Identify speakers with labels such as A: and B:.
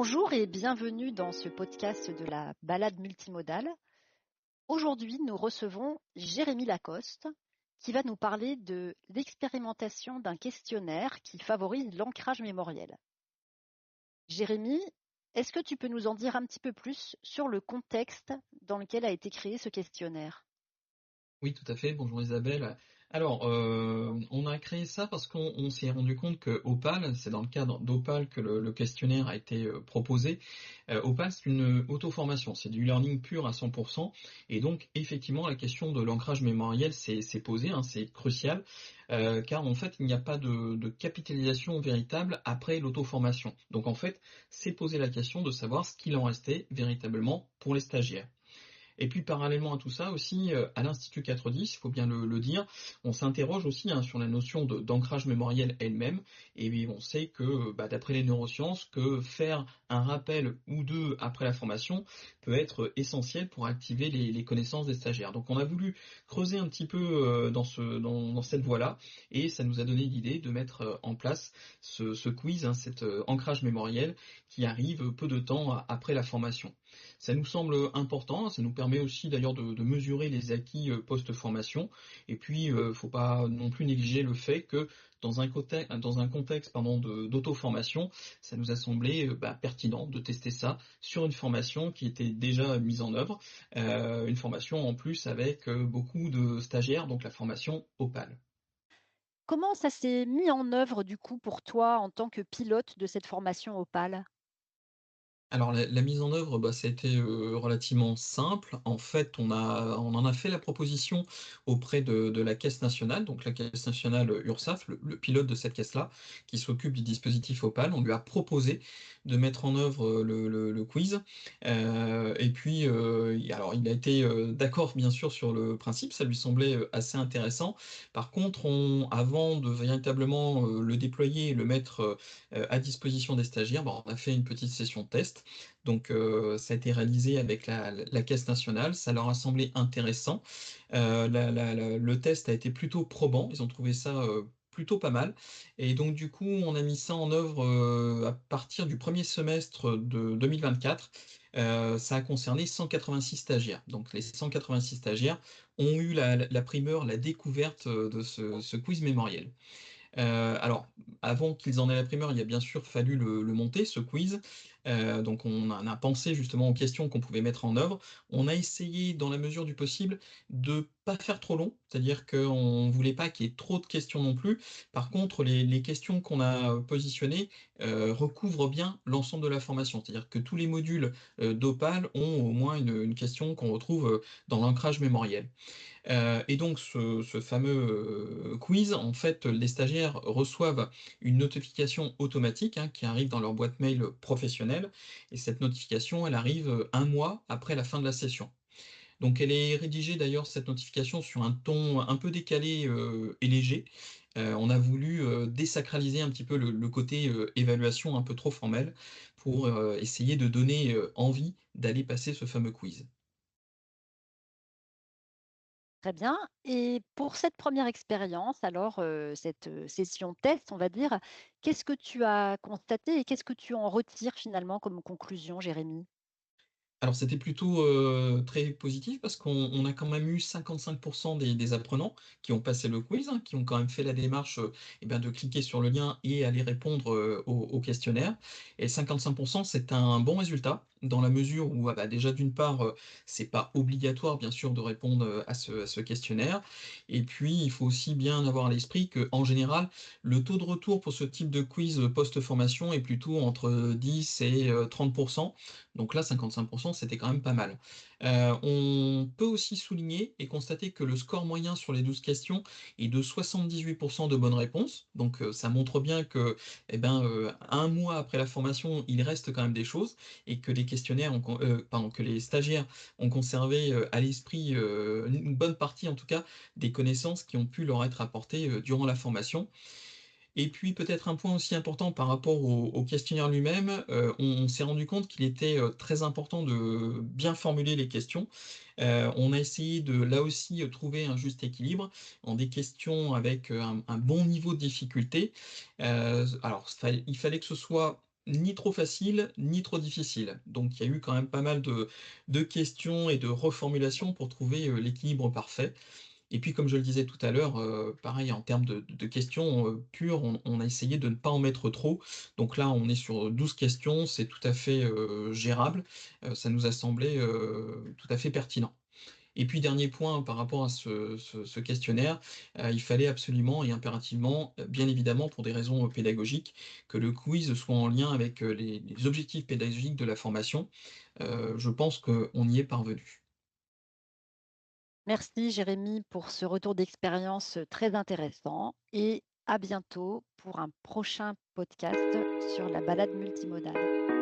A: Bonjour et bienvenue dans ce podcast de la balade multimodale. Aujourd'hui, nous recevons Jérémy Lacoste qui va nous parler de l'expérimentation d'un questionnaire qui favorise l'ancrage mémoriel. Jérémy, est-ce que tu peux nous en dire un petit peu plus sur le contexte dans lequel a été créé ce questionnaire?
B: Oui, tout à fait. Bonjour Isabelle. Alors, on a créé ça parce qu'on s'est rendu compte que Opal, c'est dans le cadre d'Opal que le questionnaire a été proposé. Opal, c'est une auto-formation, c'est du learning pur à 100%. Et donc, effectivement, la question de l'ancrage mémoriel s'est posée, hein, c'est crucial, car en fait, il n'y a pas de capitalisation véritable après l'auto-formation. Donc, en fait, c'est poser la question de savoir ce qu'il en restait véritablement pour les stagiaires. Et puis parallèlement à tout ça aussi, à l'Institut 410, il faut bien le dire, on s'interroge aussi sur la notion d'ancrage mémoriel elle-même, et puis on sait que d'après les neurosciences, que faire un rappel ou deux après la formation peut être essentiel pour activer les connaissances des stagiaires. Donc on a voulu creuser un petit peu dans cette voie-là, et ça nous a donné l'idée de mettre en place ce quiz, cet ancrage mémoriel qui arrive peu de temps après la formation. Ça nous semble important, ça nous permet aussi d'ailleurs de mesurer les acquis post-formation. Et puis, faut pas non plus négliger le fait que dans un contexte d'auto-formation, ça nous a semblé pertinent de tester ça sur une formation qui était déjà mise en œuvre, une formation en plus avec beaucoup de stagiaires, donc la formation Opal.
A: Comment ça s'est mis en œuvre du coup pour toi en tant que pilote de cette formation Opal?
B: Alors la mise en œuvre, ça a été, relativement simple. En fait, on en a fait la proposition auprès de la Caisse nationale, donc la Caisse nationale, URSSAF, le pilote de cette caisse-là, qui s'occupe du dispositif Opal. On lui a proposé de mettre en œuvre, le quiz, et puis, il a été, d'accord bien sûr sur le principe, ça lui semblait, assez intéressant. Par contre, avant de véritablement, le déployer et le mettre, à disposition des stagiaires, on a fait une petite session de test. Donc ça a été réalisé avec la Caisse nationale, ça leur a semblé intéressant. Le test a été plutôt probant, ils ont trouvé ça plutôt pas mal. Et donc du coup, on a mis ça en œuvre à partir du premier semestre de 2024. Ça a concerné 186 stagiaires. Donc les 186 stagiaires ont eu la primeur, la découverte de ce quiz mémoriel. Alors, avant qu'ils en aient la primeur, il a bien sûr fallu le monter, ce quiz. Donc on en a pensé justement aux questions qu'on pouvait mettre en œuvre. On a essayé, dans la mesure du possible, de pas faire trop long, c'est-à-dire qu'on voulait pas qu'il y ait trop de questions non plus. Par contre, les questions qu'on a positionnées recouvrent bien l'ensemble de la formation, c'est-à-dire que tous les modules d'Opal ont au moins une question qu'on retrouve dans l'ancrage mémoriel. Et donc ce fameux quiz, en fait, les stagiaires reçoivent une notification automatique qui arrive dans leur boîte mail professionnelle, et cette notification, elle arrive un mois après la fin de la session. Donc elle est rédigée d'ailleurs, cette notification, sur un ton un peu décalé et léger. On a voulu désacraliser un petit peu le côté évaluation un peu trop formel pour essayer de donner envie d'aller passer ce fameux quiz.
A: Très bien. Et pour cette première expérience, alors, cette, session test, on va dire, qu'est-ce que tu as constaté et qu'est-ce que tu en retires finalement comme conclusion, Jérémy?
B: Alors c'était plutôt très positif parce qu'on a quand même eu 55% des apprenants qui ont passé le quiz, qui ont quand même fait la démarche de cliquer sur le lien et aller répondre au questionnaire. Et 55%, c'est un bon résultat dans la mesure où déjà d'une part, c'est pas obligatoire bien sûr de répondre à ce questionnaire. Et puis il faut aussi bien avoir à l'esprit que en général, le taux de retour pour ce type de quiz post-formation est plutôt entre 10 et 30%. Donc là, 55%, c'était quand même pas mal. On peut aussi souligner et constater que le score moyen sur les 12 questions est de 78% de bonnes réponses. Donc ça montre bien que, un mois après la formation, il reste quand même des choses et que les questionnaires que les stagiaires ont conservé à l'esprit une bonne partie, en tout cas, des connaissances qui ont pu leur être apportées durant la formation. Et puis peut-être un point aussi important par rapport au questionnaire lui-même, on s'est rendu compte qu'il était très important de bien formuler les questions. On a essayé de là aussi trouver un juste équilibre en des questions avec un bon niveau de difficulté. Alors il fallait que ce soit ni trop facile, ni trop difficile. Donc il y a eu quand même pas mal de questions et de reformulations pour trouver, l'équilibre parfait. Et puis comme je le disais tout à l'heure, pareil en termes de questions, pures, on a essayé de ne pas en mettre trop. Donc là, on est sur 12 questions, c'est tout à fait, gérable. Ça nous a semblé, tout à fait pertinent. Et puis dernier point par rapport à ce questionnaire, il fallait absolument et impérativement, bien évidemment pour des raisons, pédagogiques, que le quiz soit en lien avec, les objectifs pédagogiques de la formation. Je pense qu'on y est parvenu.
A: Merci Jérémy pour ce retour d'expérience très intéressant et à bientôt pour un prochain podcast sur la balade multimodale.